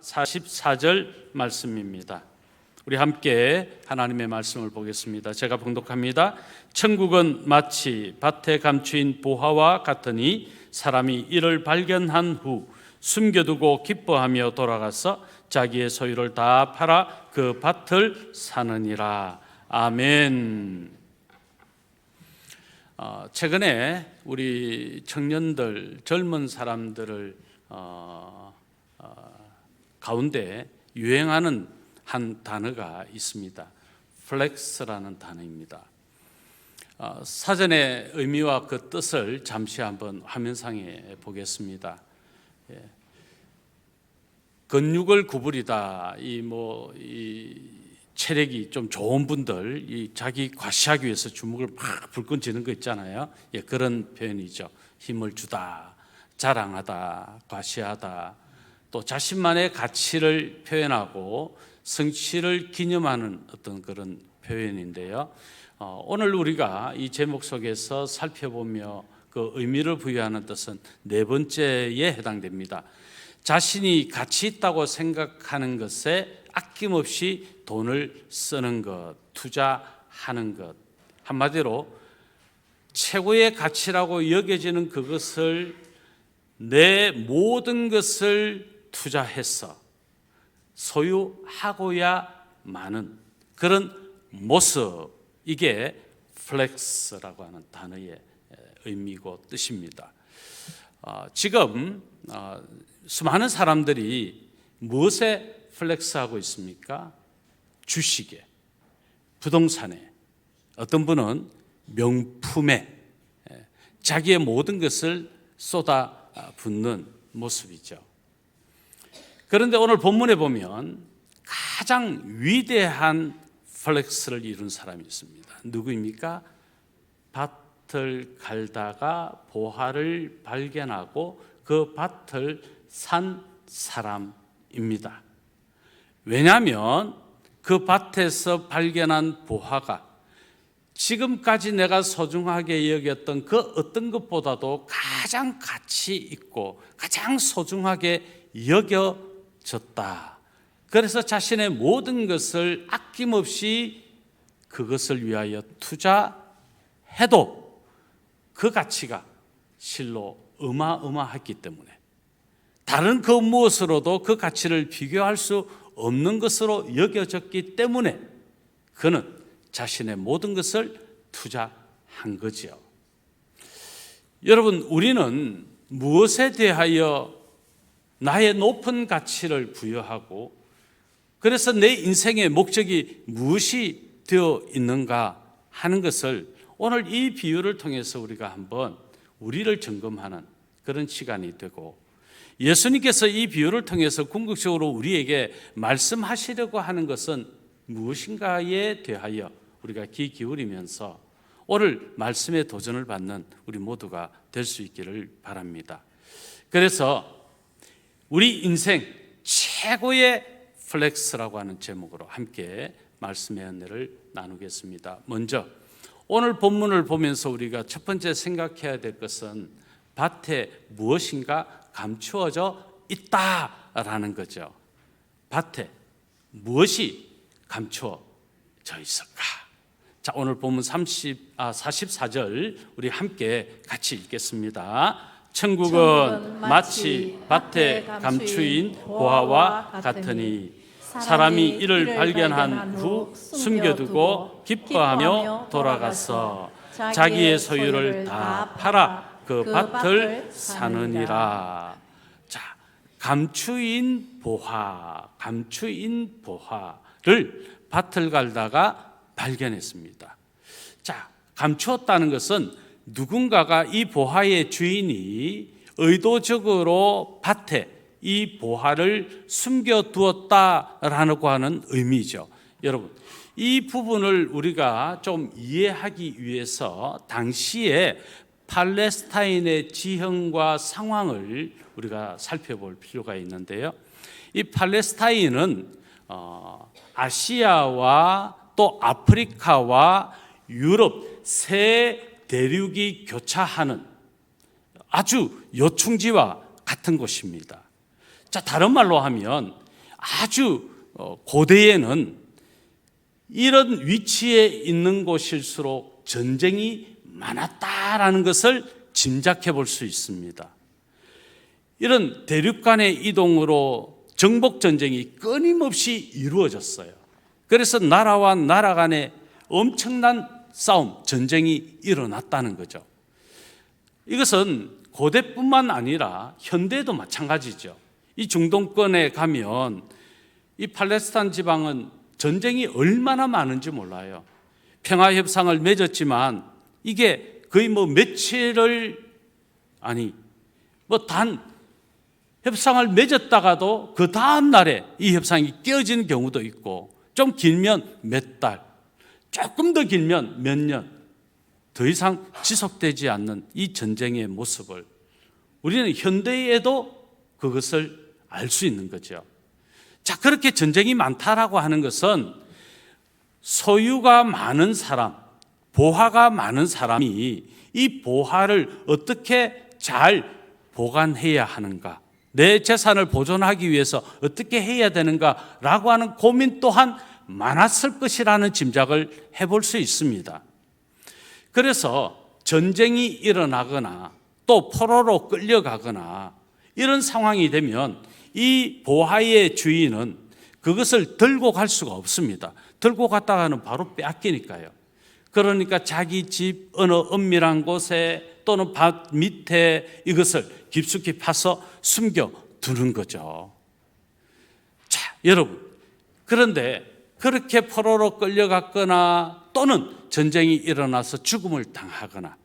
44절 말씀입니다. 우리 함께 하나님의 말씀을 보겠습니다. 제가 봉독합니다. 천국은 마치 밭에 감추인 보화와 같으니 사람이 이를 발견한 후 숨겨두고 기뻐하며 돌아가서 자기의 소유를 다 팔아 그 밭을 사느니라. 아멘. 최근에 우리 청년들, 젊은 사람들을 가운데 유행하는 한 단어가 있습니다. 플렉스라는 단어입니다. 사전의 의미와 그 뜻을 잠시 한번 화면상에 보겠습니다. 근육을 구부리다, 이 체력이 좀 좋은 분들, 자기 과시하기 위해서 주먹을 막 불끈 쥐는 거 있잖아요. 그런 표현이죠. 힘을 주다, 자랑하다, 과시하다, 또 자신만의 가치를 표현하고 성취를 기념하는 어떤 그런 표현인데요. 오늘 우리가 이 제목 속에서 살펴보며 그 의미를 부여하는 뜻은 네 번째에 해당됩니다. 자신이 가치 있다고 생각하는 것에 아낌없이 돈을 쓰는 것, 투자하는 것. 한마디로 최고의 가치라고 여겨지는 그것을, 내 모든 것을 투자해서 소유하고야 마는 그런 모습, 이게 플렉스라고 하는 단어의 의미고 뜻입니다. 지금 수많은 사람들이 무엇에 플렉스하고 있습니까? 주식에, 부동산에, 어떤 분은 명품에 자기의 모든 것을 쏟아붓는 모습이죠. 그런데 오늘 본문에 보면 가장 위대한 플렉스를 이룬 사람이 있습니다. 누구입니까? 밭을 갈다가 보화를 발견하고 그 밭을 산 사람입니다. 왜냐하면 그 밭에서 발견한 보화가 지금까지 내가 소중하게 여겼던 그 어떤 것보다도 가장 가치 있고 가장 소중하게 여겨졌다. 그래서 자신의 모든 것을 아낌없이 그것을 위하여 투자해도 그 가치가 실로 어마어마했기 때문에 다른 그 무엇으로도 그 가치를 비교할 수 없는 것으로 여겨졌기 때문에 그는 자신의 모든 것을 투자한 거지요. 여러분, 우리는 무엇에 대하여 나의 높은 가치를 부여하고 그래서 내 인생의 목적이 무엇이 되어 있는가 하는 것을 오늘 이 비유를 통해서 우리가 한번 우리를 점검하는 그런 시간이 되고, 예수님께서 이 비유를 통해서 궁극적으로 우리에게 말씀하시려고 하는 것은 무엇인가에 대하여 우리가 귀 기울이면서 오늘 말씀의 도전을 받는 우리 모두가 될 수 있기를 바랍니다. 그래서 우리 인생 최고의 플렉스라고 하는 제목으로 함께 말씀의 은혜를 나누겠습니다. 먼저 오늘 본문을 보면서 우리가 첫 번째 생각해야 될 것은 밭에 무엇인가 감추어져 있다라는 거죠. 밭에 무엇이 감추어져 있을까? 자, 오늘 본문 44절 우리 함께 같이 읽겠습니다. 천국은 마치 밭에 감추인 보화와 같으니 사람이 이를 발견한 후 숨겨두고 기뻐하며 돌아가서 자기의 소유를 다 팔아 그 밭을 사느니라. 자, 감추인 보화를 밭을 갈다가 발견했습니다. 자, 감추었다는 것은 누군가가 이 보화의 주인이 의도적으로 밭에 이 보화를 숨겨두었다라고 하는 의미죠. 여러분, 이 부분을 우리가 좀 이해하기 위해서 당시에 팔레스타인의 지형과 상황을 우리가 살펴볼 필요가 있는데요. 이 팔레스타인은 아시아와 또 아프리카와 유럽 세 대륙이 교차하는 아주 요충지와 같은 곳입니다. 자, 다른 말로 하면 아주 고대에는 이런 위치에 있는 곳일수록 전쟁이 많았다라는 것을 짐작해 볼 수 있습니다. 이런 대륙 간의 이동으로 정복 전쟁이 끊임없이 이루어졌어요. 그래서 나라와 나라 간에 엄청난 싸움, 전쟁이 일어났다는 거죠. 이것은 고대뿐만 아니라 현대도 마찬가지죠. 이 중동권에 가면 이 팔레스타인 지방은 전쟁이 얼마나 많은지 몰라요. 평화협상을 맺었지만 이게 거의 며칠을 단 협상을 맺었다가도 그 다음 날에 이 협상이 깨어지는 경우도 있고, 좀 길면 몇 달, 조금 더 길면 몇 년, 더 이상 지속되지 않는 이 전쟁의 모습을 우리는 현대에도 그것을 알 수 있는 거죠. 자, 그렇게 전쟁이 많다라고 하는 것은 소유가 많은 사람, 보화가 많은 사람이 이 보화를 어떻게 잘 보관해야 하는가, 내 재산을 보존하기 위해서 어떻게 해야 되는가라고 하는 고민 또한 많았을 것이라는 짐작을 해볼 수 있습니다. 그래서 전쟁이 일어나거나 또 포로로 끌려가거나 이런 상황이 되면 이 보화의 주인은 그것을 들고 갈 수가 없습니다. 들고 갔다가는 바로 빼앗기니까요. 그러니까 자기 집 어느 은밀한 곳에 또는 밭 밑에 이것을 깊숙이 파서 숨겨두는 거죠. 자, 여러분, 그런데 그렇게 포로로 끌려갔거나 또는 전쟁이 일어나서 죽음을 당하거나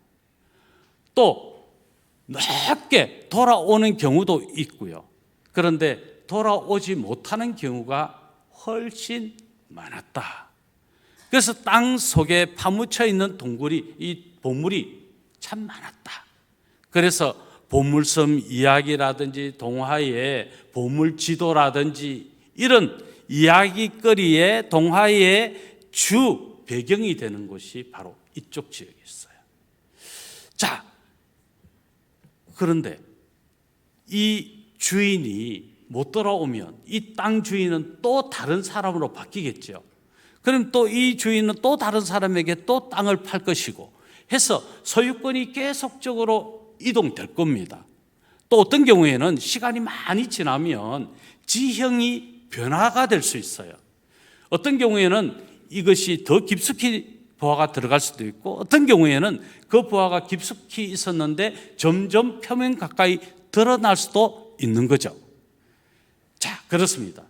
또 늦게 돌아오는 경우도 있고요. 그런데 돌아오지 못하는 경우가 훨씬 많았다. 그래서 땅 속에 파묻혀 있는 이 보물이 참 많았다. 그래서 보물섬 이야기라든지 동화의 보물지도라든지 이런 이야기거리의 동화의 주 배경이 되는 곳이 바로 이쪽 지역에 있어요. 자, 그런데 이 주인이 못 돌아오면 이 땅 주인은 또 다른 사람으로 바뀌겠죠. 그럼 또 이 주인은 또 다른 사람에게 또 땅을 팔 것이고 해서 소유권이 계속적으로 이동될 겁니다. 또 어떤 경우에는 시간이 많이 지나면 지형이 변화가 될 수 있어요. 어떤 경우에는 이것이 더 깊숙이 보화가 들어갈 수도 있고, 어떤 경우에는 그 보화가 깊숙이 있었는데 점점 표면 가까이 드러날 수도 있는 거죠. 자, 그렇습니다.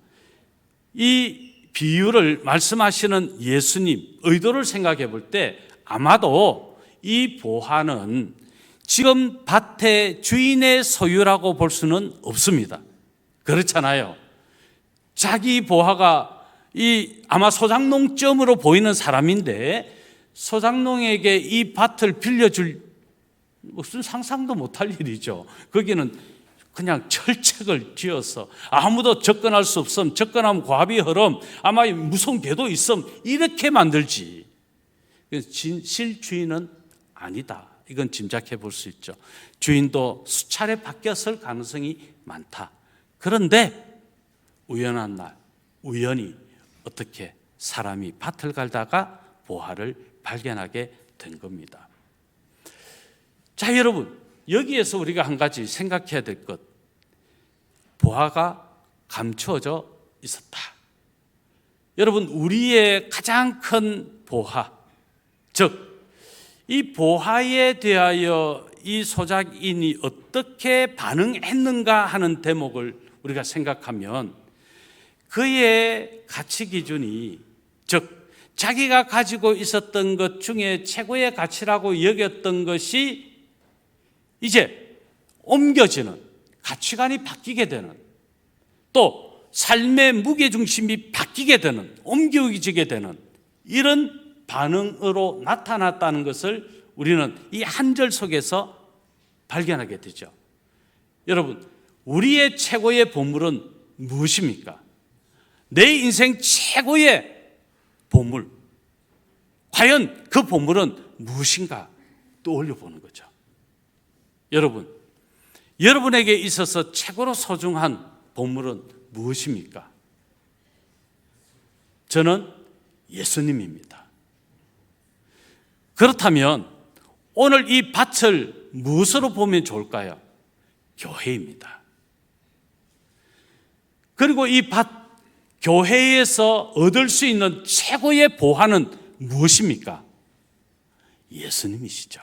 이 비유를 말씀하시는 예수님 의도를 생각해 볼 때 아마도 이 보화는 지금 밭의 주인의 소유라고 볼 수는 없습니다. 그렇잖아요. 자기 보화가 아마 소작농점으로 보이는 사람인데 소작농에게 이 밭을 빌려줄 무슨 상상도 못할 일이죠. 거기는 그냥 철책을 지어서 아무도 접근할 수 없음, 접근하면 과비 허름, 아마 무서운 개도 있음, 이렇게 만들지. 실주인은 아니다. 이건 짐작해 볼 수 있죠. 주인도 수차례 바뀌었을 가능성이 많다. 그런데 우연한 날, 우연히 어떻게 사람이 밭을 갈다가 보화를 발견하게 된 겁니다. 자, 여러분, 여기에서 우리가 한 가지 생각해야 될 것, 보화가 감추어져 있었다. 여러분, 우리의 가장 큰 보화, 즉 이 보화에 대하여 이 소작인이 어떻게 반응했는가 하는 대목을 우리가 생각하면 그의 가치 기준이, 즉 자기가 가지고 있었던 것 중에 최고의 가치라고 여겼던 것이 이제 옮겨지는, 가치관이 바뀌게 되는, 또 삶의 무게중심이 바뀌게 되는, 옮겨지게 되는 이런 반응으로 나타났다는 것을 우리는 이 한 절 속에서 발견하게 되죠. 여러분, 우리의 최고의 보물은 무엇입니까? 내 인생 최고의 보물, 과연 그 보물은 무엇인가 떠올려 보는 거죠. 여러분, 여러분에게 있어서 최고로 소중한 보물은 무엇입니까? 저는 예수님입니다. 그렇다면 오늘 이 밭을 무엇으로 보면 좋을까요? 교회입니다. 그리고 이 밭, 교회에서 얻을 수 있는 최고의 보화는 무엇입니까? 예수님이시죠.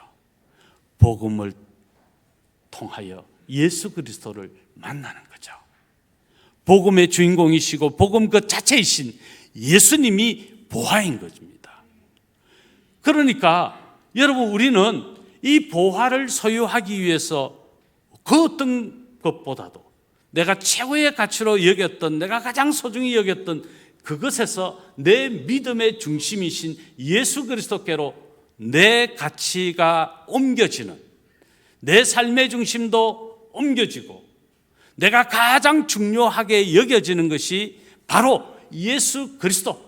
복음을 통하여 예수 그리스도를 만나는 거죠. 복음의 주인공이시고 복음 그 자체이신 예수님이 보화인 것입니다. 그러니까 여러분, 우리는 이 보화를 소유하기 위해서 그 어떤 것보다도 내가 최고의 가치로 여겼던, 내가 가장 소중히 여겼던 그것에서 내 믿음의 중심이신 예수 그리스도께로 내 가치가 옮겨지는, 내 삶의 중심도 옮겨지고 내가 가장 중요하게 여겨지는 것이 바로 예수 그리스도,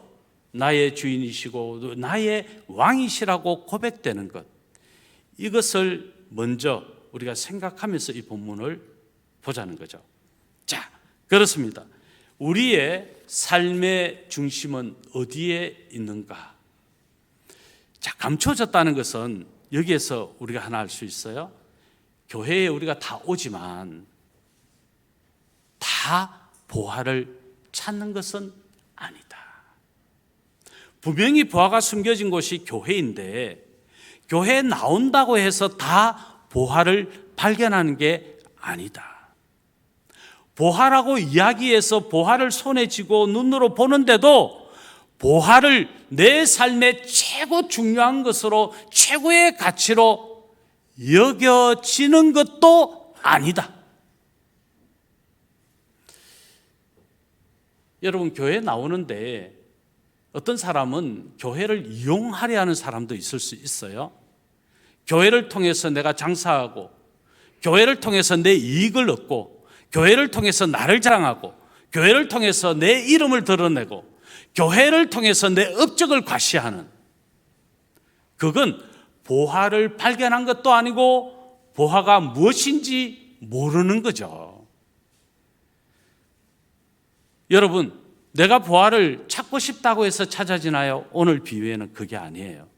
나의 주인이시고 나의 왕이시라고 고백되는 것, 이것을 먼저 우리가 생각하면서 이 본문을 보자는 거죠. 자, 그렇습니다. 우리의 삶의 중심은 어디에 있는가? 자, 감춰졌다는 것은 여기에서 우리가 하나 알 수 있어요. 교회에 우리가 다 오지만 다 보화를 찾는 것은 아니다. 분명히 보화가 숨겨진 곳이 교회인데, 교회에 나온다고 해서 다 보화를 발견하는 게 아니다. 보화라고 이야기해서 보화를 손에 쥐고 눈으로 보는데도 보화를 내 삶의 최고 중요한 것으로, 최고의 가치로 여겨지는 것도 아니다. 여러분, 교회에 나오는데 어떤 사람은 교회를 이용하려 하는 사람도 있을 수 있어요. 교회를 통해서 내가 장사하고, 교회를 통해서 내 이익을 얻고, 교회를 통해서 나를 자랑하고, 교회를 통해서 내 이름을 드러내고, 교회를 통해서 내 업적을 과시하는, 그건 보화를 발견한 것도 아니고 보화가 무엇인지 모르는 거죠. 여러분, 내가 보화를 찾고 싶다고 해서 찾아지나요? 오늘 비유에는 그게 아니에요.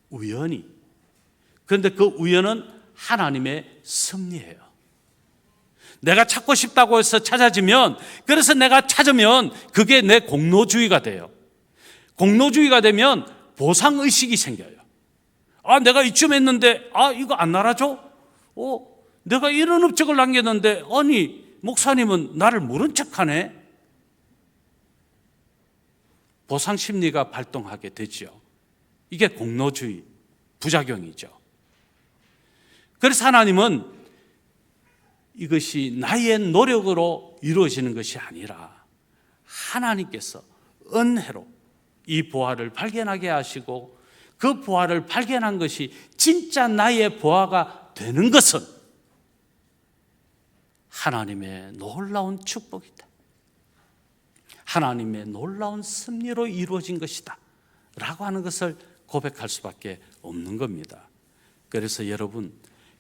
우연히. 그런데 그 우연은 하나님의 섭리예요. 내가 찾고 싶다고 해서 찾아지면, 그래서 내가 찾으면 그게 내 공로주의가 돼요. 공로주의가 되면 보상의식이 생겨요. 아, 내가 이쯤 했는데, 아, 이거 안 날아줘? 내가 이런 업적을 남겼는데, 아니, 목사님은 나를 모른 척하네? 보상심리가 발동하게 되죠. 이게 공로주의, 부작용이죠. 그래서 하나님은 이것이 나의 노력으로 이루어지는 것이 아니라 하나님께서 은혜로 이 보화를 발견하게 하시고, 그 보화를 발견한 것이 진짜 나의 보화가 되는 것은 하나님의 놀라운 축복이다. 하나님의 놀라운 섭리로 이루어진 것이다 라고 하는 것을 고백할 수밖에 없는 겁니다. 그래서 여러분,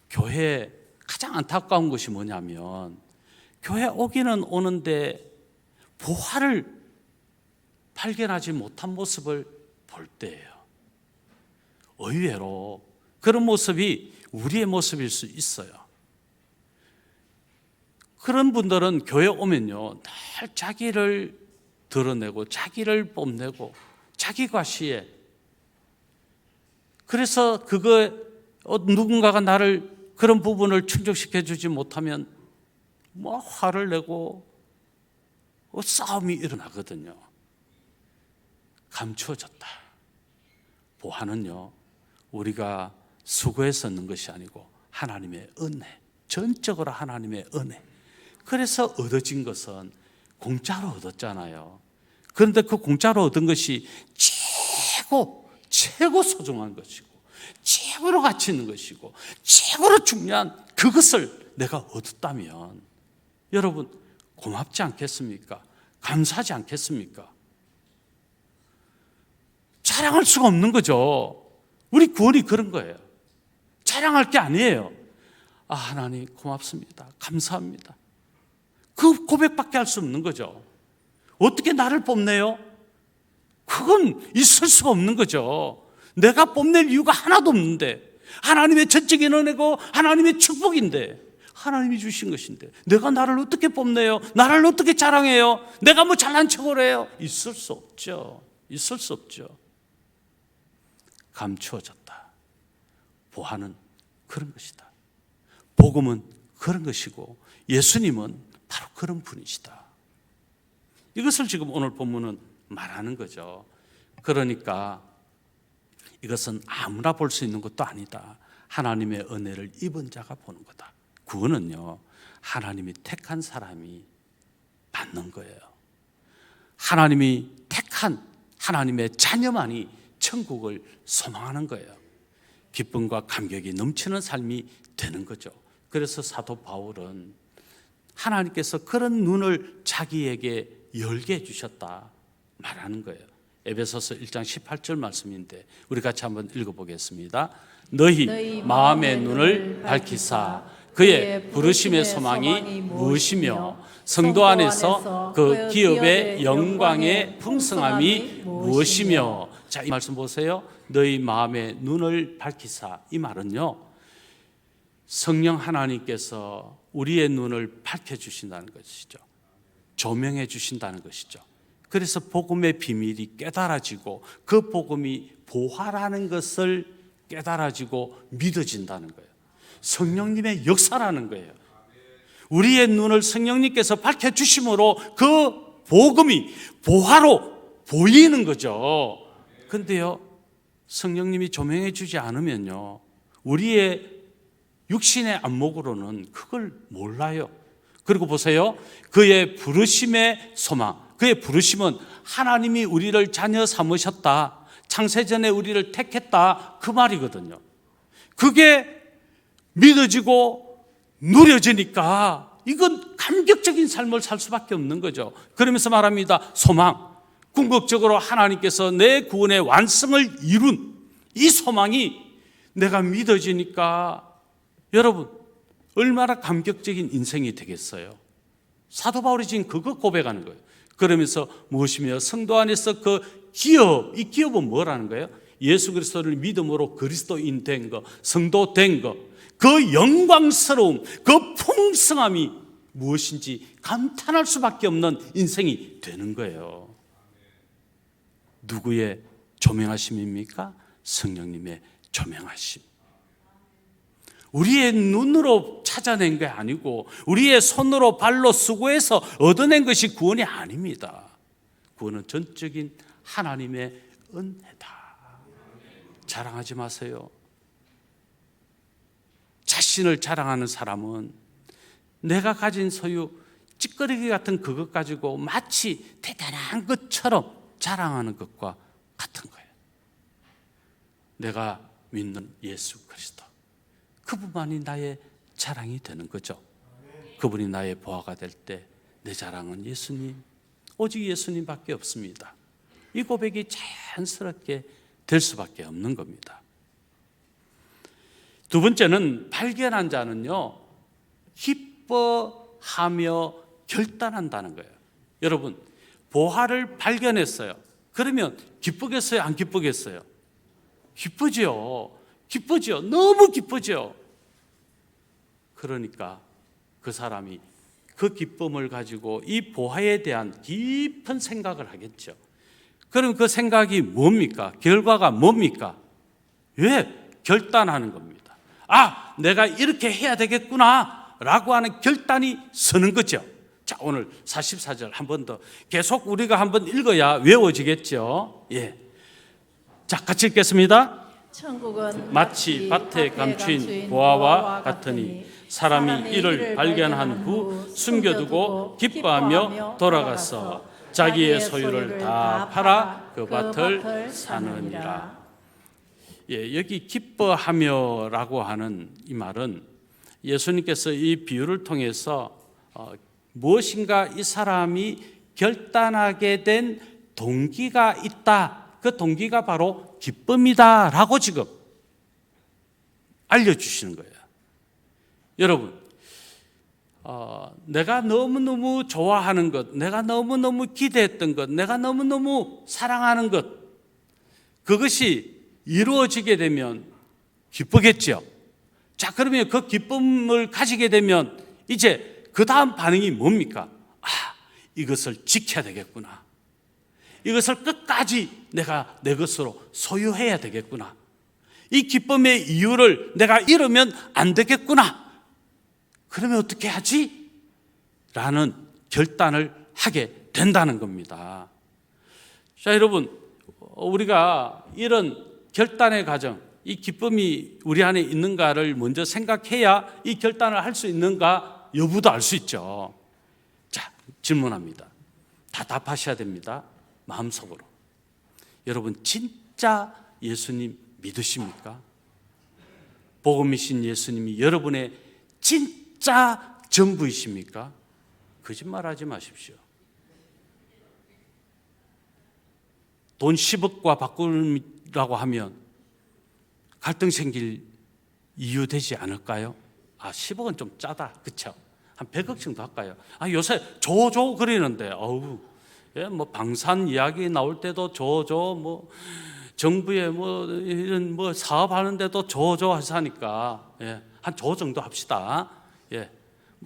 교회에 가장 안타까운 것이 뭐냐면, 교회 오기는 오는데 보화를 발견하지 못한 모습을 볼 때예요. 의외로 그런 모습이 우리의 모습일 수 있어요. 그런 분들은 교회 오면요, 늘 자기를 드러내고 자기를 뽐내고 자기 과시에, 그래서 누군가가 나를 그런 부분을 충족시켜 주지 못하면 화를 내고 싸움이 일어나거든요. 감추어졌다. 보화는요, 우리가 수고해서 얻는 것이 아니고 하나님의 은혜, 전적으로 하나님의 은혜. 그래서 얻어진 것은 공짜로 얻었잖아요. 그런데 그 공짜로 얻은 것이 최고 소중한 것이고, 최고로 가치 있는 것이고, 최고로 중요한 그것을 내가 얻었다면 여러분, 고맙지 않겠습니까? 감사하지 않겠습니까? 자랑할 수가 없는 거죠. 우리 구원이 그런 거예요. 자랑할 게 아니에요. 아, 하나님 고맙습니다, 감사합니다, 그 고백밖에 할 수 없는 거죠. 어떻게 나를 뽐내요? 그건 있을 수가 없는 거죠. 내가 뽐낼 이유가 하나도 없는데, 하나님의 전적인 은혜고 하나님의 축복인데, 하나님이 주신 것인데 내가 나를 어떻게 뽐내요? 나를 어떻게 자랑해요? 내가 뭐 잘난 척을 해요? 있을 수 없죠. 있을 수 없죠. 감추어졌다. 보화는 그런 것이다. 복음은 그런 것이고 예수님은 바로 그런 분이시다. 이것을 지금 오늘 본문은 말하는 거죠. 그러니까 이것은 아무나 볼 수 있는 것도 아니다. 하나님의 은혜를 입은 자가 보는 거다. 구원은요, 하나님이 택한 사람이 받는 거예요. 하나님이 택한 하나님의 자녀만이 천국을 소망하는 거예요. 기쁨과 감격이 넘치는 삶이 되는 거죠. 그래서 사도 바울은 하나님께서 그런 눈을 자기에게 열게 해주셨다 말하는 거예요. 에베소서 1장 18절 말씀인데 우리 같이 한번 읽어보겠습니다. 너희 마음의 눈을 밝히사 그의 부르심의 소망이 무엇이며 성도 안에서 그 기업의 영광의 풍성함이 무엇이며. 자, 이 말씀 보세요. 너희 마음의 눈을 밝히사. 이 말은요, 성령 하나님께서 우리의 눈을 밝혀주신다는 것이죠. 조명해 주신다는 것이죠. 그래서 복음의 비밀이 깨달아지고 그 복음이 보화라는 것을 깨달아지고 믿어진다는 거예요. 성령님의 역사라는 거예요. 우리의 눈을 성령님께서 밝혀주심으로 그 복음이 보화로 보이는 거죠. 그런데요, 성령님이 조명해 주지 않으면요, 우리의 육신의 안목으로는 그걸 몰라요. 그리고 보세요. 그의 부르심의 소망. 그의 부르심은 하나님이 우리를 자녀 삼으셨다. 창세전에 우리를 택했다. 그 말이거든요. 그게 믿어지고 누려지니까 이건 감격적인 삶을 살 수밖에 없는 거죠. 그러면서 말합니다. 소망. 궁극적으로 하나님께서 내 구원의 완성을 이룬 이 소망이 내가 믿어지니까 여러분 얼마나 감격적인 인생이 되겠어요. 사도 바울이 지금 그거 고백하는 거예요. 그러면서 무엇이며 성도 안에서 그 기업, 이 기업은 뭐라는 거예요? 예수 그리스도를 믿음으로 그리스도인 된 거, 성도 된 거, 그 영광스러움, 그 풍성함이 무엇인지 감탄할 수밖에 없는 인생이 되는 거예요. 누구의 조명하심입니까? 성령님의 조명하심. 우리의 눈으로 찾아낸 게 아니고 우리의 손으로 발로 수고해서 얻어낸 것이 구원이 아닙니다. 구원은 전적인 하나님의 은혜다. 자랑하지 마세요. 자신을 자랑하는 사람은 내가 가진 소유, 찌꺼리기 같은 그것 가지고 마치 대단한 것처럼 자랑하는 것과 같은 거예요. 내가 믿는 예수 그리스도, 그분만이 나의 자랑이 되는 거죠. 그분이 나의 보화가 될 때 내 자랑은 예수님, 오직 예수님밖에 없습니다. 이 고백이 자연스럽게 될 수밖에 없는 겁니다. 두 번째는 발견한 자는요, 기뻐하며 결단한다는 거예요. 여러분, 보화를 발견했어요. 그러면 기쁘겠어요? 안 기쁘겠어요? 기쁘죠. 기쁘죠. 너무 기쁘죠. 그러니까 그 사람이 그 기쁨을 가지고 이 보화에 대한 깊은 생각을 하겠죠. 그럼 그 생각이 뭡니까? 결과가 뭡니까? 왜? 결단하는 겁니다. 아, 내가 이렇게 해야 되겠구나 라고 하는 결단이 서는 거죠. 자, 오늘 44절 한 번 더 계속 우리가 한번 읽어야 외워지겠죠. 예. 자, 같이 읽겠습니다. 천국은 마치 밭에 감추인 보화와 같으니 사람이 이를 발견한 후 숨겨두고 기뻐하며 돌아가서 자기의 소유를 다 팔아 그 밭을 사느니라. 예, 여기 기뻐하며라고 하는 이 말은 예수님께서 이 비유를 통해서 무엇인가 이 사람이 결단하게 된 동기가 있다. 그 동기가 바로 기쁨이다라고 지금 알려주시는 거예요. 여러분, 내가 너무너무 좋아하는 것, 내가 너무너무 기대했던 것, 내가 너무너무 사랑하는 것, 그것이 이루어지게 되면 기쁘겠죠. 자, 그러면 그 기쁨을 가지게 되면 이제 그 다음 반응이 뭡니까? 이것을 지켜야 되겠구나. 이것을 끝까지 내가 내 것으로 소유해야 되겠구나. 이 기쁨의 이유를 내가 잃으면 안 되겠구나. 그러면 어떻게 하지? 라는 결단을 하게 된다는 겁니다. 자, 여러분, 우리가 이런 결단의 과정, 이 기쁨이 우리 안에 있는가를 먼저 생각해야 이 결단을 할 수 있는가 여부도 알 수 있죠. 자, 질문합니다. 다 답하셔야 됩니다. 마음속으로. 여러분, 진짜 예수님 믿으십니까? 복음이신 예수님이 여러분의 진짜 전부이십니까? 거짓말하지 마십시오. 돈 10억과 바꾸라고 하면 갈등 생길 이유 되지 않을까요? 10억은 좀 짜다, 그렇죠? 한 100억 정도 할까요? 요새 줘 그러는데, 뭐 방산 이야기 나올 때도 줘, 정부에 이런 사업하는데도 줘 하니까, 한 조 정도 합시다.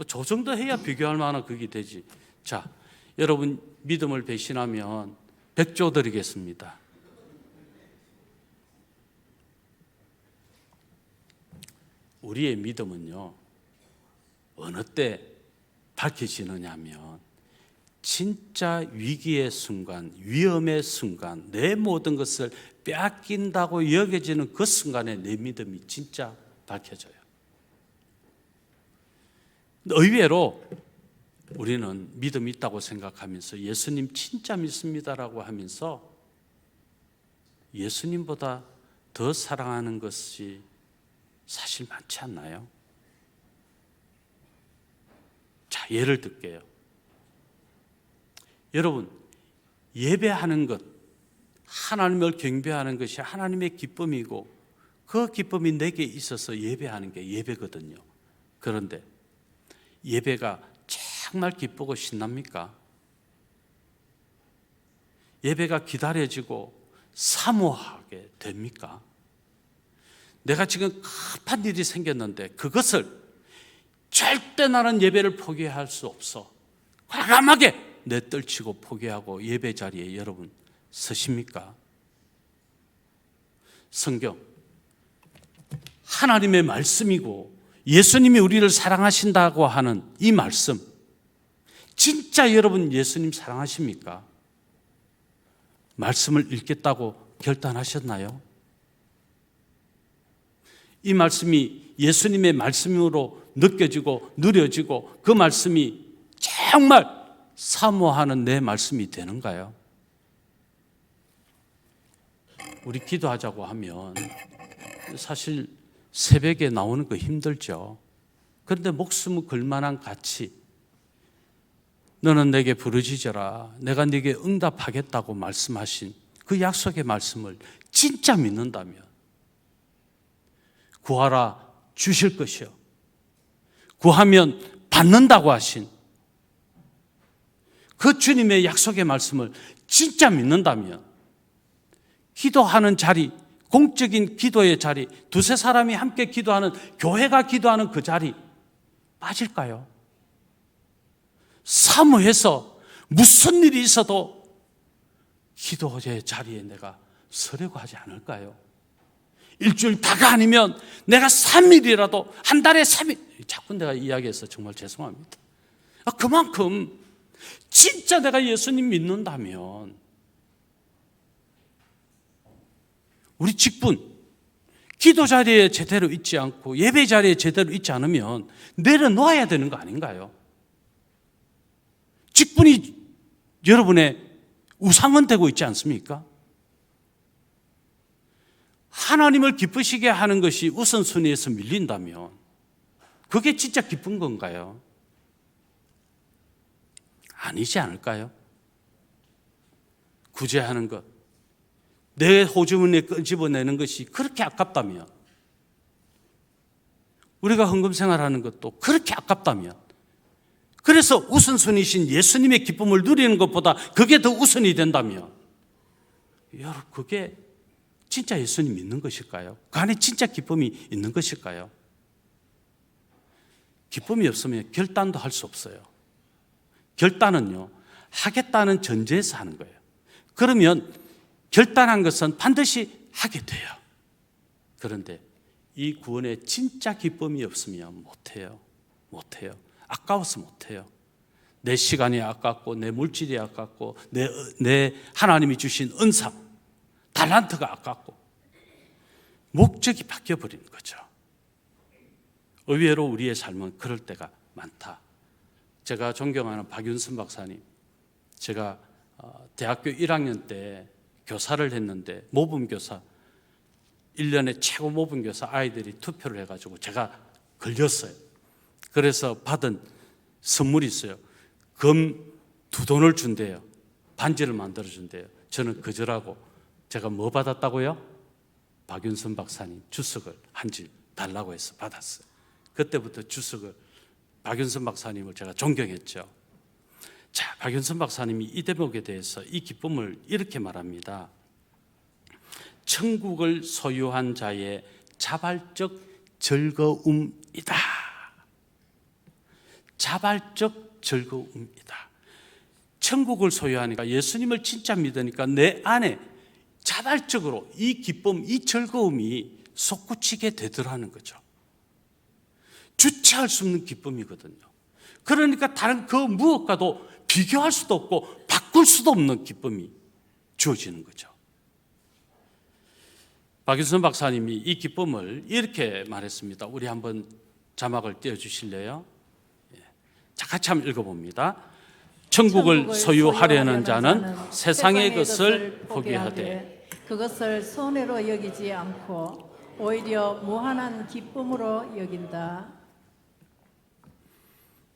조 정도 해야 비교할 만한 그게 되지. 자, 여러분 믿음을 배신하면 100조 드리겠습니다. 우리의 믿음은요, 어느 때 밝혀지느냐 하면 진짜 위기의 순간, 위험의 순간, 내 모든 것을 빼앗긴다고 여겨지는 그 순간에 내 믿음이 진짜 밝혀져요. 의외로 우리는 믿음이 있다고 생각하면서 예수님 진짜 믿습니다라고 하면서 예수님보다 더 사랑하는 것이 사실 많지 않나요? 자, 예를 들게요. 여러분, 예배하는 것, 하나님을 경배하는 것이 하나님의 기쁨이고 그 기쁨이 내게 있어서 예배하는 게 예배거든요. 그런데 예배가 정말 기쁘고 신납니까? 예배가 기다려지고 사모하게 됩니까? 내가 지금 급한 일이 생겼는데 그것을 절대 나는 예배를 포기할 수 없어. 과감하게 내떨치고 포기하고 예배 자리에 여러분 서십니까? 성경 하나님의 말씀이고 예수님이 우리를 사랑하신다고 하는 이 말씀, 진짜 여러분 예수님 사랑하십니까? 말씀을 읽겠다고 결단하셨나요? 이 말씀이 예수님의 말씀으로 느껴지고 누려지고 그 말씀이 정말 사모하는 내 말씀이 되는가요? 우리 기도하자고 하면 사실 새벽에 나오는 거 힘들죠. 그런데 목숨을 걸 만한 가치, 너는 내게 부르짖어라, 내가 네게 응답하겠다고 말씀하신 그 약속의 말씀을 진짜 믿는다면 구하라 주실 것이요, 구하면 받는다고 하신 그 주님의 약속의 말씀을 진짜 믿는다면 기도하는 자리, 공적인 기도의 자리, 두세 사람이 함께 기도하는, 교회가 기도하는 그 자리 빠질까요? 사모해서 무슨 일이 있어도 기도의 자리에 내가 서려고 하지 않을까요? 일주일 다가 아니면 내가 3일이라도, 한 달에 3일, 자꾸 내가 이야기해서 정말 죄송합니다. 그만큼 진짜 내가 예수님 믿는다면 우리 직분, 기도 자리에 제대로 있지 않고 예배 자리에 제대로 있지 않으면 내려놓아야 되는 거 아닌가요? 직분이 여러분의 우상은 되고 있지 않습니까? 하나님을 기쁘시게 하는 것이 우선순위에서 밀린다면 그게 진짜 기쁜 건가요? 아니지 않을까요? 구제하는 것, 내 호주머니에 끄집어내는 것이 그렇게 아깝다면, 우리가 헌금 생활하는 것도 그렇게 아깝다면 그래서 우선순위신 예수님의 기쁨을 누리는 것보다 그게 더 우선이 된다면 여러분, 그게 진짜 예수님 믿는 것일까요? 그 안에 진짜 기쁨이 있는 것일까요? 기쁨이 없으면 결단도 할 수 없어요. 결단은요, 하겠다는 전제에서 하는 거예요. 그러면 결단한 것은 반드시 하게 돼요. 그런데 이 구원에 진짜 기쁨이 없으면 못해요. 아까워서 못해요. 내 시간이 아깝고, 내 물질이 아깝고, 내 하나님이 주신 은사, 달란트가 아깝고, 목적이 바뀌어버리는 거죠. 의외로 우리의 삶은 그럴 때가 많다. 제가 존경하는 박윤선 박사님, 제가 대학교 1학년 때 교사를 했는데, 모범교사, 1년에 최고 모범교사 아이들이 투표를 해가지고 제가 걸렸어요. 그래서 받은 선물이 있어요. 금 2돈을 준대요. 반지를 만들어 준대요. 저는 거절하고, 제가 뭐 받았다고요? 박윤선 박사님 주석을 한 질 달라고 해서 받았어요. 그때부터 박윤선 박사님을 제가 존경했죠. 자, 박윤선 박사님이 이 대목에 대해서 이 기쁨을 이렇게 말합니다. 천국을 소유한 자의 자발적 즐거움이다. 자발적 즐거움이다. 천국을 소유하니까, 예수님을 진짜 믿으니까 내 안에 자발적으로 이 기쁨, 이 즐거움이 솟구치게 되더라는 거죠. 주체할 수 없는 기쁨이거든요. 그러니까 다른 그 무엇과도 비교할 수도 없고 바꿀 수도 없는 기쁨이 주어지는 거죠. 박윤선 박사님이 이 기쁨을 이렇게 말했습니다. 우리 한번 자막을 띄워주실래요? 자, 같이 한번 읽어봅니다. 천국을 소유하려는 자는 세상의 것을 포기하되 그것을 손해로 여기지 않고 오히려 무한한 기쁨으로 여긴다.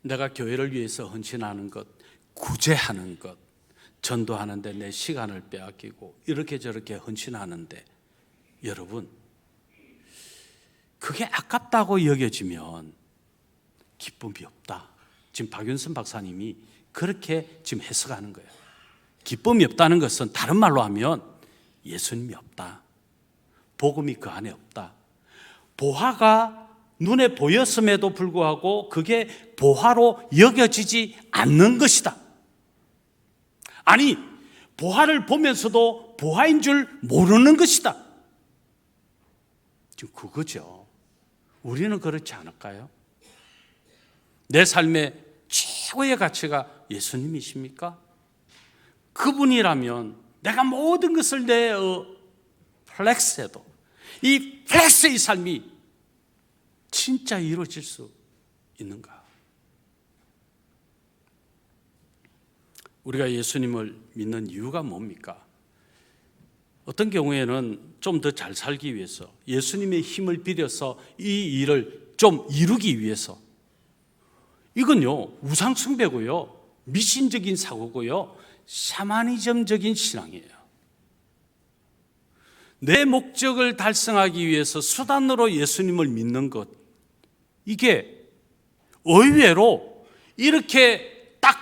내가 교회를 위해서 헌신하는 것, 구제하는 것, 전도하는데 내 시간을 빼앗기고 이렇게 저렇게 헌신하는데, 여러분, 그게 아깝다고 여겨지면 기쁨이 없다. 지금 박윤선 박사님이 그렇게 지금 해석하는 거예요. 기쁨이 없다는 것은 다른 말로 하면 예수님이 없다. 복음이 그 안에 없다. 보화가 눈에 보였음에도 불구하고 그게 보화로 여겨지지 않는 것이다. 아니, 보화를 보면서도 보화인 줄 모르는 것이다. 지금 그거죠. 우리는 그렇지 않을까요? 내 삶의 최고의 가치가 예수님이십니까? 그분이라면 내가 모든 것을 내어 플렉스해도 이 플렉스의 삶이 진짜 이루어질 수 있는가? 우리가 예수님을 믿는 이유가 뭡니까? 어떤 경우에는 좀 더 잘 살기 위해서, 예수님의 힘을 빌려서 이 일을 좀 이루기 위해서. 이건요, 우상숭배고요, 미신적인 사고고요, 샤머니즘적인 신앙이에요. 내 목적을 달성하기 위해서 수단으로 예수님을 믿는 것, 이게 의외로 이렇게 딱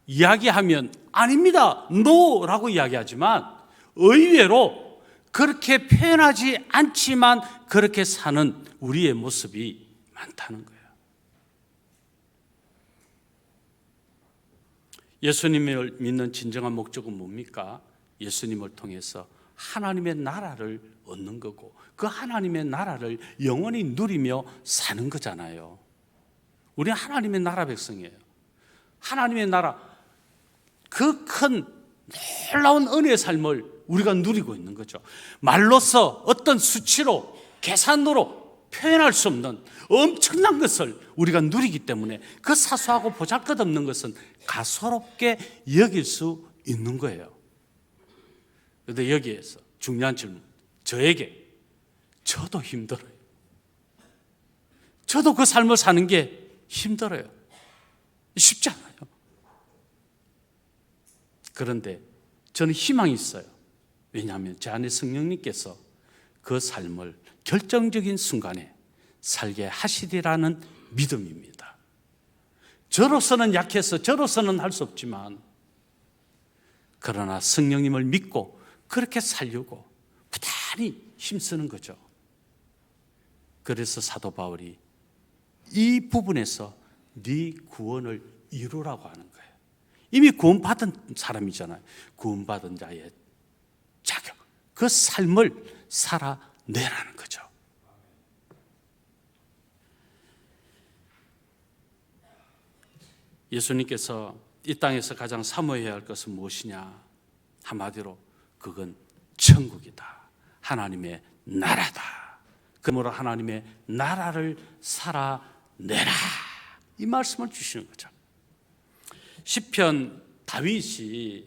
이야기하면 아닙니다, 노라고 이야기하지만, 의외로 그렇게 표현하지 않지만 그렇게 사는 우리의 모습이 많다는 거예요. 예수님을 믿는 진정한 목적은 뭡니까? 예수님을 통해서 하나님의 나라를 얻는 거고, 그 하나님의 나라를 영원히 누리며 사는 거잖아요. 우리는 하나님의 나라 백성이에요. 하나님의 나라, 그 큰 놀라운 은혜의 삶을 우리가 누리고 있는 거죠. 말로서 어떤 수치로, 계산으로 표현할 수 없는 엄청난 것을 우리가 누리기 때문에 그 사소하고 보잘것없는 것은 가소롭게 여길 수 있는 거예요. 그런데 여기에서 중요한 질문, 저도 힘들어요. 저도 그 삶을 사는 게 힘들어요. 쉽지 않아요. 그런데 저는 희망이 있어요. 왜냐하면 제 안에 성령님께서 그 삶을 결정적인 순간에 살게 하시리라는 믿음입니다. 저로서는 약해서 저로서는 할 수 없지만 그러나 성령님을 믿고 그렇게 살려고 부단히 힘쓰는 거죠. 그래서 사도 바울이 이 부분에서 네 구원을 이루라고 하는 거예요. 이미 구원받은 사람이잖아요. 구원받은 자의 자격, 그 삶을 살아내라는 거죠. 예수님께서 이 땅에서 가장 사모해야 할 것은 무엇이냐? 한마디로 그건 천국이다. 하나님의 나라다. 그러므로 하나님의 나라를 살아내라. 이 말씀을 주시는 거죠. 시편 다윗이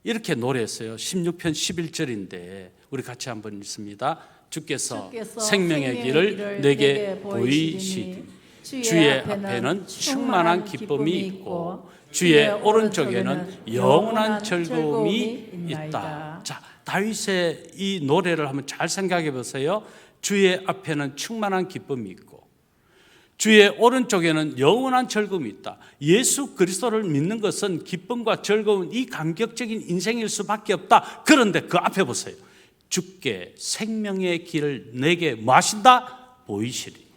이렇게 노래했어요. 16편 11절인데 우리 같이 한번 읽습니다. 주께서 생명의 길을 내게 보이시니 주의 앞에는 충만한 기쁨이 있고 주의 오른쪽에는 영원한 즐거움이 있다. 자, 다윗의 이 노래를 한번 잘 생각해 보세요. 주의 앞에는 충만한 기쁨이 있고 주의 오른쪽에는 영원한 즐거움이 있다. 예수 그리스도를 믿는 것은 기쁨과 즐거운 이 감격적인 인생일 수밖에 없다. 그런데 그 앞에 보세요. 주께 생명의 길을 내게 뭐 하신다? 보이시리.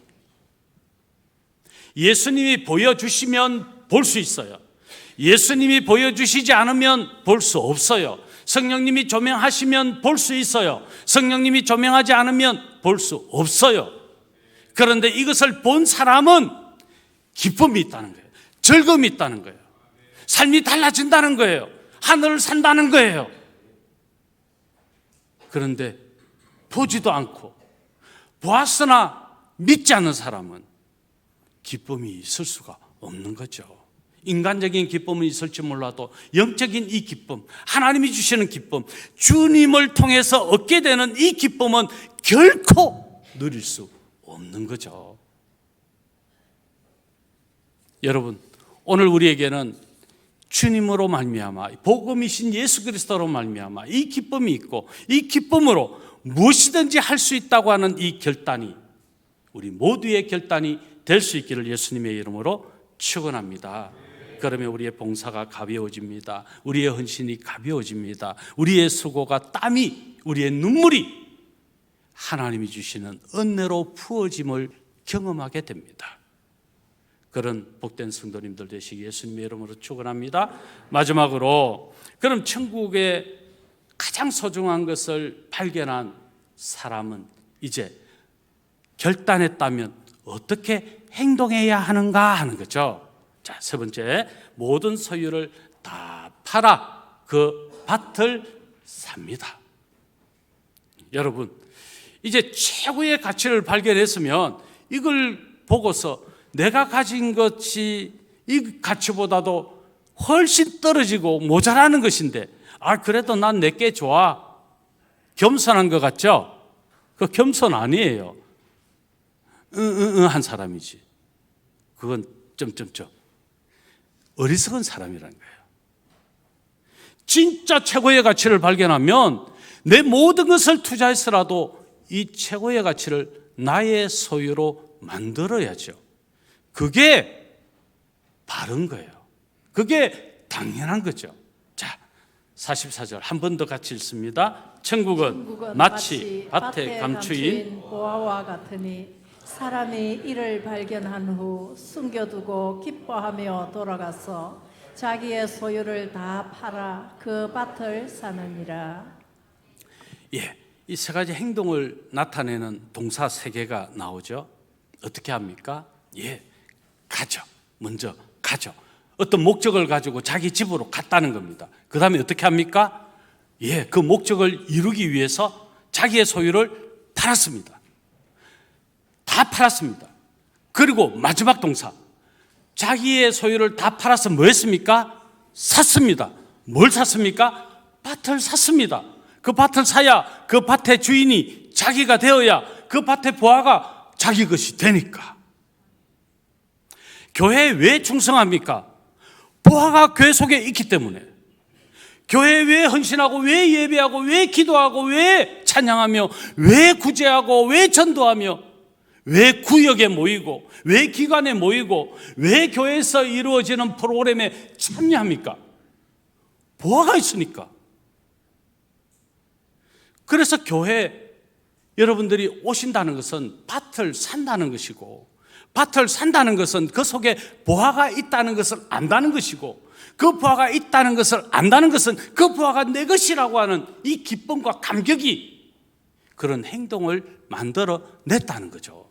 예수님이 보여주시면 볼 수 있어요. 예수님이 보여주시지 않으면 볼 수 없어요. 성령님이 조명하시면 볼 수 있어요. 성령님이 조명하지 않으면 볼 수 없어요. 그런데 이것을 본 사람은 기쁨이 있다는 거예요. 즐거움이 있다는 거예요. 삶이 달라진다는 거예요. 하늘을 산다는 거예요. 그런데 보지도 않고 보았으나 믿지 않는 사람은 기쁨이 있을 수가 없는 거죠. 인간적인 기쁨은 있을지 몰라도 영적인 이 기쁨, 하나님이 주시는 기쁨, 주님을 통해서 얻게 되는 이 기쁨은 결코 누릴 수 없는 거죠. 여러분, 오늘 우리에게는 주님으로 말미암아 복음이신 예수 그리스도로 말미암아 이 기쁨이 있고 이 기쁨으로 무엇이든지 할 수 있다고 하는 이 결단이 우리 모두의 결단이 될 수 있기를 예수님의 이름으로 축원합니다. 그러면 우리의 봉사가 가벼워집니다. 우리의 헌신이 가벼워집니다. 우리의 수고가 땀이 우리의 눈물이 하나님이 주시는 은혜로 부어짐을 경험하게 됩니다. 그런 복된 성도님들 되시기 예수님의 이름으로 축원합니다. 마지막으로 그럼 천국의 가장 소중한 것을 발견한 사람은 이제 결단했다면 어떻게 행동해야 하는가 하는 거죠. 자, 세 번째, 모든 소유를 다 팔아 그 밭을 삽니다. 여러분, 이제 최고의 가치를 발견했으면 이걸 보고서 내가 가진 것이 이 가치보다도 훨씬 떨어지고 모자라는 것인데, 그래도 난 내게 좋아. 겸손한 것 같죠? 그 겸손 아니에요. 한 사람이지. 그건 어리석은 사람이라는 거예요. 진짜 최고의 가치를 발견하면 내 모든 것을 투자해서라도 이 최고의 가치를 나의 소유로 만들어야죠. 그게 바른 거예요. 그게 당연한 거죠. 자, 44절 한 번 더 같이 읽습니다. 천국은 마치 밭에 감추인 보화와 같으니 사람이 이를 발견한 후 숨겨두고 기뻐하며 돌아가서 자기의 소유를 다 팔아 그 밭을 사느니라. 예, 이 세 가지 행동을 나타내는 동사 세 개가 나오죠. 어떻게 합니까? 예, 가죠. 먼저 가죠. 어떤 목적을 가지고 자기 집으로 갔다는 겁니다. 그 다음에 어떻게 합니까? 예, 그 목적을 이루기 위해서 자기의 소유를 팔았습니다. 다 팔았습니다. 그리고 마지막 동사, 자기의 소유를 다 팔아서 뭐 했습니까? 샀습니다. 뭘 샀습니까? 밭을 샀습니다. 그 밭을 사야 그 밭의 주인이 자기가 되어야 그 밭의 부하가 자기 것이 되니까. 교회에 왜 충성합니까? 부하가 교회 속에 있기 때문에. 교회에 왜 헌신하고 왜 예배하고 왜 기도하고 왜 찬양하며 왜 구제하고 왜 전도하며 왜 구역에 모이고, 왜 기관에 모이고, 왜 교회에서 이루어지는 프로그램에 참여합니까? 보화가 있으니까. 그래서 교회 여러분들이 오신다는 것은 밭을 산다는 것이고, 밭을 산다는 것은 그 속에 보화가 있다는 것을 안다는 것이고, 그 보화가 있다는 것을 안다는 것은 그 보화가 내 것이라고 하는 이 기쁨과 감격이 그런 행동을 만들어 냈다는 거죠.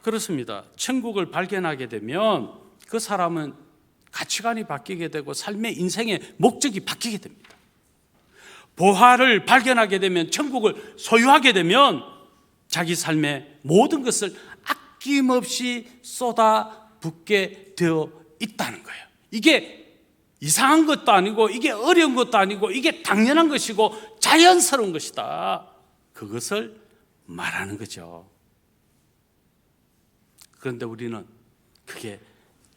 그렇습니다. 천국을 발견하게 되면 그 사람은 가치관이 바뀌게 되고 삶의 인생의 목적이 바뀌게 됩니다. 보화를 발견하게 되면, 천국을 소유하게 되면 자기 삶의 모든 것을 아낌없이 쏟아붓게 되어 있다는 거예요. 이게 이상한 것도 아니고, 이게 어려운 것도 아니고, 이게 당연한 것이고 자연스러운 것이다. 그것을 말하는 거죠. 그런데 우리는 그게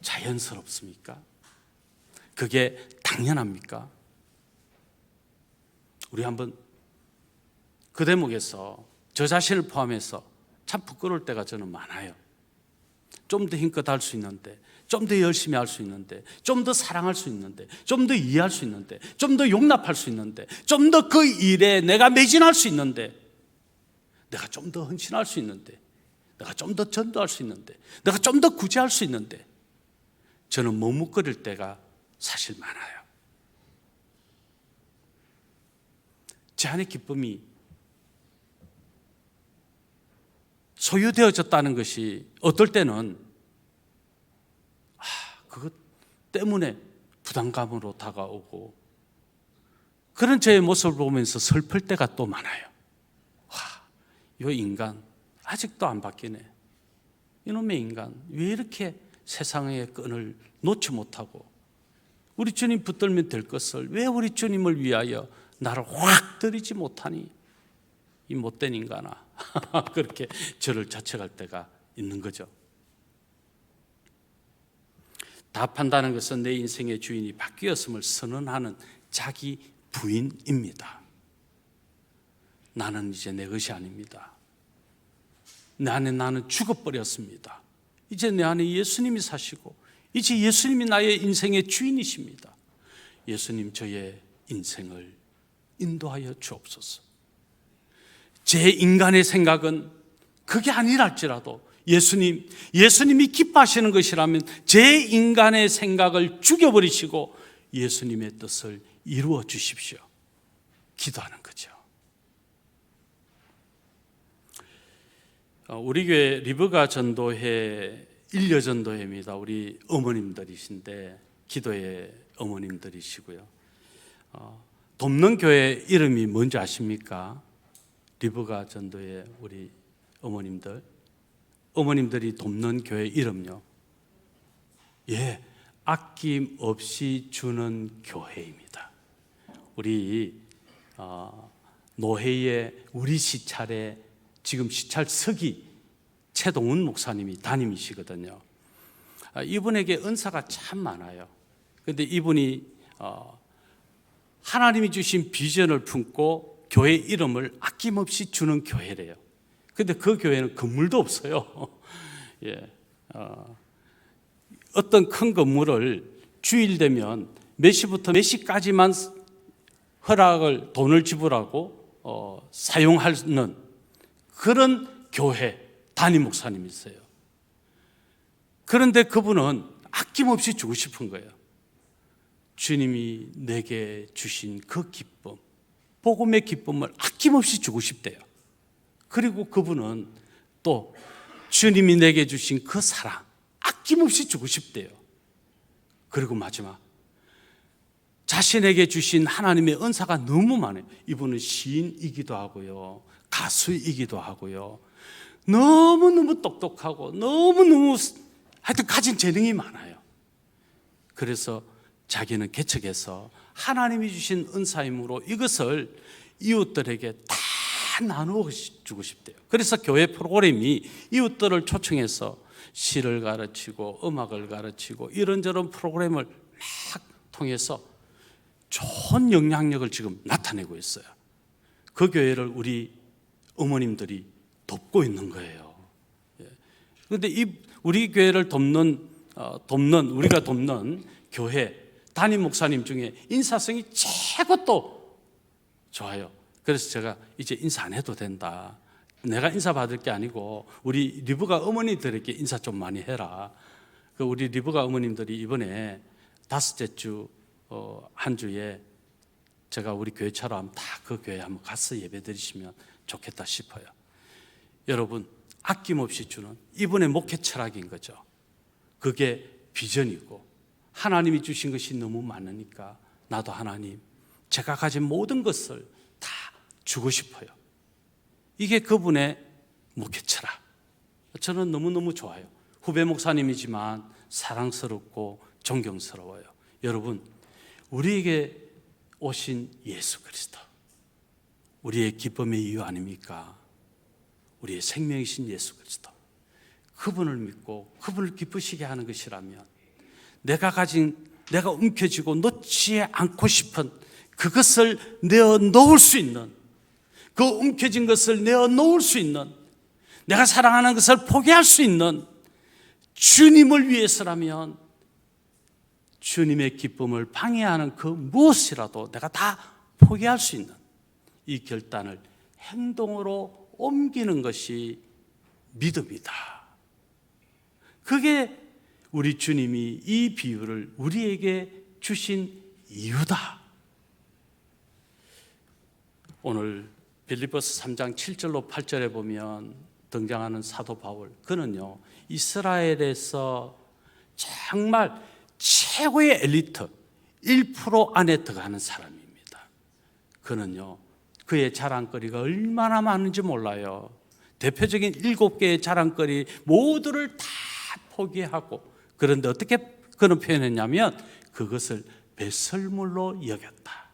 자연스럽습니까? 그게 당연합니까? 우리 한번 그 대목에서 저 자신을 포함해서 참 부끄러울 때가 저는 많아요. 좀 더 힘껏 할 수 있는데, 좀 더 열심히 할 수 있는데, 좀 더 사랑할 수 있는데, 좀 더 이해할 수 있는데, 좀 더 용납할 수 있는데, 좀 더 그 일에 내가 매진할 수 있는데, 내가 좀 더 헌신할 수 있는데, 내가 좀 더 전도할 수 있는데, 내가 좀 더 구제할 수 있는데, 저는 머뭇거릴 때가 사실 많아요. 제 안의 기쁨이 소유되어졌다는 것이 어떨 때는 그것 때문에 부담감으로 다가오고, 그런 저의 모습을 보면서 슬플 때가 또 많아요. 이 인간 아직도 안 바뀌네. 이놈의 인간 왜 이렇게 세상의 끈을 놓지 못하고, 우리 주님 붙들면 될 것을 왜 우리 주님을 위하여 나를 확 들이지 못하니, 이 못된 인간아. 그렇게 저를 자책할 때가 있는 거죠. 답한다는 것은 내 인생의 주인이 바뀌었음을 선언하는 자기 부인입니다. 나는 이제 내 것이 아닙니다. 내 안에 나는 죽어버렸습니다. 이제 내 안에 예수님이 사시고, 이제 예수님이 나의 인생의 주인이십니다. 예수님, 저의 인생을 인도하여 주옵소서. 제 인간의 생각은 그게 아니랄지라도 예수님이 기뻐하시는 것이라면 제 인간의 생각을 죽여버리시고 예수님의 뜻을 이루어 주십시오. 기도하는 거죠. 우리 교회 리브가 전도회 일여전도회입니다. 우리 어머님들이신데, 기도의 어머님들이시고요. 돕는 교회 이름이 뭔지 아십니까? 리브가 전도회 우리 어머님들이 돕는 교회 이름요. 아낌없이 주는 교회입니다. 우리 노회의 우리 시찰에 지금 시찰 서기 최동훈 목사님이 담임이시거든요. 이분에게 은사가 참 많아요. 그런데 이분이 하나님이 주신 비전을 품고 교회 이름을 아낌없이 주는 교회래요. 그런데 그 교회는 건물도 없어요. 어떤 큰 건물을 주일 되면 몇 시부터 몇 시까지만 돈을 지불하고 사용하는 그런 교회 담임 목사님이세요. 그런데 그분은 아낌없이 주고 싶은 거예요. 주님이 내게 주신 그 기쁨, 복음의 기쁨을 아낌없이 주고 싶대요. 그리고 그분은 또 주님이 내게 주신 그 사랑 아낌없이 주고 싶대요. 그리고 마지막, 자신에게 주신 하나님의 은사가 너무 많아요. 이분은 시인이기도 하고요, 가수이기도 하고요, 너무너무 똑똑하고 너무너무 하여튼 가진 재능이 많아요. 그래서 자기는 개척해서 하나님이 주신 은사이므로 이것을 이웃들에게 다 나누어 주고 싶대요. 그래서 교회 프로그램이 이웃들을 초청해서 시를 가르치고 음악을 가르치고 이런저런 프로그램을 막 통해서 좋은 영향력을 지금 나타내고 있어요. 그 교회를 우리 어머님들이 돕고 있는 거예요. 그런데 이 우리 교회를 우리가 돕는 교회 담임 목사님 중에 인사성이 최고 또 좋아요. 그래서 제가 이제 인사 안 해도 된다. 내가 인사 받을 게 아니고 우리 리브가 어머니들에게 인사 좀 많이 해라. 우리 리브가 어머님들이 이번에 5째 주 한 주에 제가 우리 교회처럼 다 그 교회 한번 가서 예배 드리시면 좋겠다 싶어요. 여러분, 아낌없이 주는 이번에 목회 철학인 거죠. 그게 비전이고 하나님이 주신 것이 너무 많으니까 나도 하나님, 제가 가진 모든 것을 다 주고 싶어요. 이게 그분의 목회 철학. 저는 너무너무 좋아요. 후배 목사님이지만 사랑스럽고 존경스러워요. 여러분, 우리에게 오신 예수 그리스도, 우리의 기쁨의 이유 아닙니까? 우리의 생명이신 예수 그리스도, 그분을 믿고 그분을 기쁘시게 하는 것이라면 내가 움켜쥐고 놓지 않고 싶은 그것을 내어 놓을 수 있는, 그 움켜진 것을 내어 놓을 수 있는, 내가 사랑하는 것을 포기할 수 있는 주님을 위해서라면 주님의 기쁨을 방해하는 그 무엇이라도 내가 다 포기할 수 있는 이 결단을 행동으로 옮기는 것이 믿음이다. 그게 우리 주님이 이 비유를 우리에게 주신 이유다. 오늘 빌립보서 3장 7절로 8절에 보면 등장하는 사도 바울, 그는요 이스라엘에서 정말 최고의 엘리트 1% 안에 들어가는 사람입니다. 그는요 그의 자랑거리가 얼마나 많은지 몰라요. 대표적인 7개의 자랑거리 모두를 다 포기하고, 그런데 어떻게 그는 표현했냐면 그것을 배설물로 여겼다.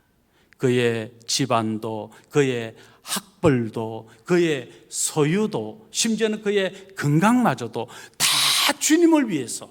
그의 집안도, 그의 학벌도, 그의 소유도, 심지어는 그의 건강마저도 다 주님을 위해서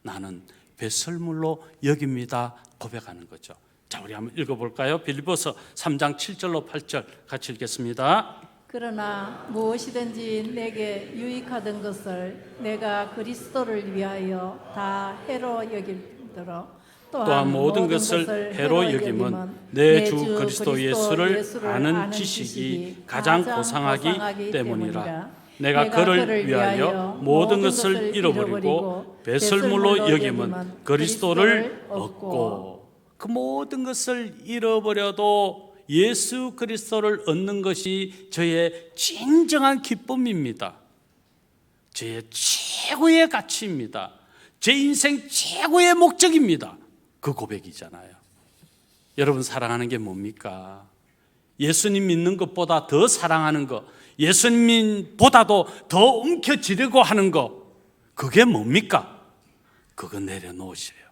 나는 배설물로 여깁니다 고백하는 거죠. 자, 우리 한번 읽어볼까요? 빌립보서 3장 7절로 8절 같이 읽겠습니다. 그러나 무엇이든지 내게 유익하던 것을 내가 그리스도를 위하여 다 해로 여길들어 또한 모든 것을 해로 여김은 내 주 그리스도 예수를 아는 지식이 가장 고상하기 때문이라. 내가 그를 위하여 모든 것을 잃어버리고 배설물로 여김은 그리스도를 얻고, 그 모든 것을 잃어버려도 예수 그리스도를 얻는 것이 저의 진정한 기쁨입니다. 저의 최고의 가치입니다. 제 인생 최고의 목적입니다. 그 고백이잖아요. 여러분, 사랑하는 게 뭡니까? 예수님 믿는 것보다 더 사랑하는 것, 예수님보다도 더 움켜쥐려고 하는 것, 그게 뭡니까? 그거 내려놓으시래요.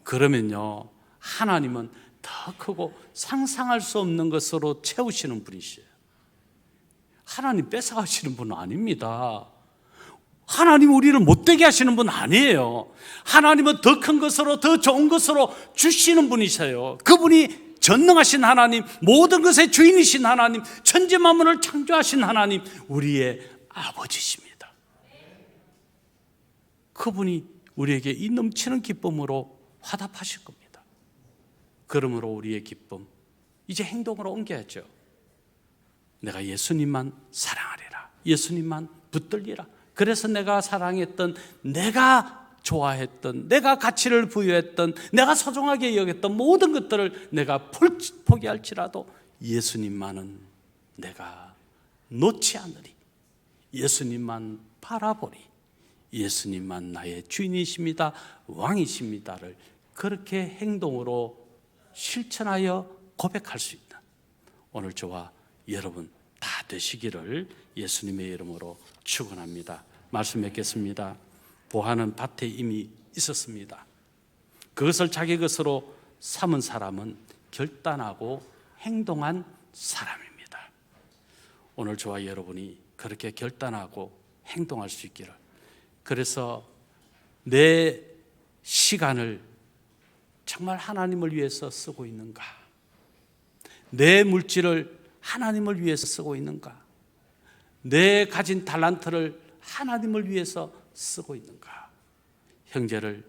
그러면요 하나님은 더 크고 상상할 수 없는 것으로 채우시는 분이시에요. 하나님 뺏어가시는 분은 아닙니다. 하나님 우리를 못되게 하시는 분 아니에요. 하나님은 더 큰 것으로, 더 좋은 것으로 주시는 분이세요. 그분이 전능하신 하나님, 모든 것의 주인이신 하나님, 천지 만물을 창조하신 하나님, 우리의 아버지십니다. 그분이 우리에게 이 넘치는 기쁨으로 화답하실 겁니다. 그러므로 우리의 기쁨, 이제 행동으로 옮겨야죠. 내가 예수님만 사랑하리라, 예수님만 붙들리라. 그래서 내가 사랑했던, 내가 좋아했던, 내가 가치를 부여했던, 내가 소중하게 여겼던 모든 것들을 내가 포기할지라도 예수님만은 내가 놓지 않으리. 예수님만 바라보리. 예수님만 나의 주인이십니다, 왕이십니다를 그렇게 행동으로 실천하여 고백할 수 있는 오늘 저와 여러분 다 되시기를 예수님의 이름으로 축원합니다. 말씀 맺겠습니다. 보화는 밭에 이미 있었습니다. 그것을 자기 것으로 삼은 사람은 결단하고 행동한 사람입니다. 오늘 저와 여러분이 그렇게 결단하고 행동할 수 있기를, 그래서 내 시간을 정말 하나님을 위해서 쓰고 있는가? 내 물질을 하나님을 위해서 쓰고 있는가? 내 가진 달란트를 하나님을 위해서 쓰고 있는가? 형제를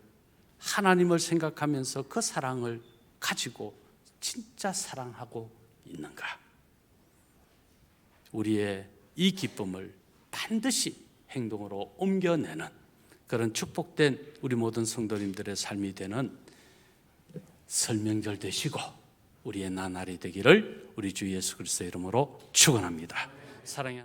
하나님을 생각하면서 그 사랑을 가지고 진짜 사랑하고 있는가? 우리의 이 기쁨을 반드시 행동으로 옮겨내는 그런 축복된 우리 모든 성도님들의 삶이 되는 설명절 되시고 우리의 나날이 되기를 우리 주 예수 그리스도의 이름으로 축원합니다. 사랑의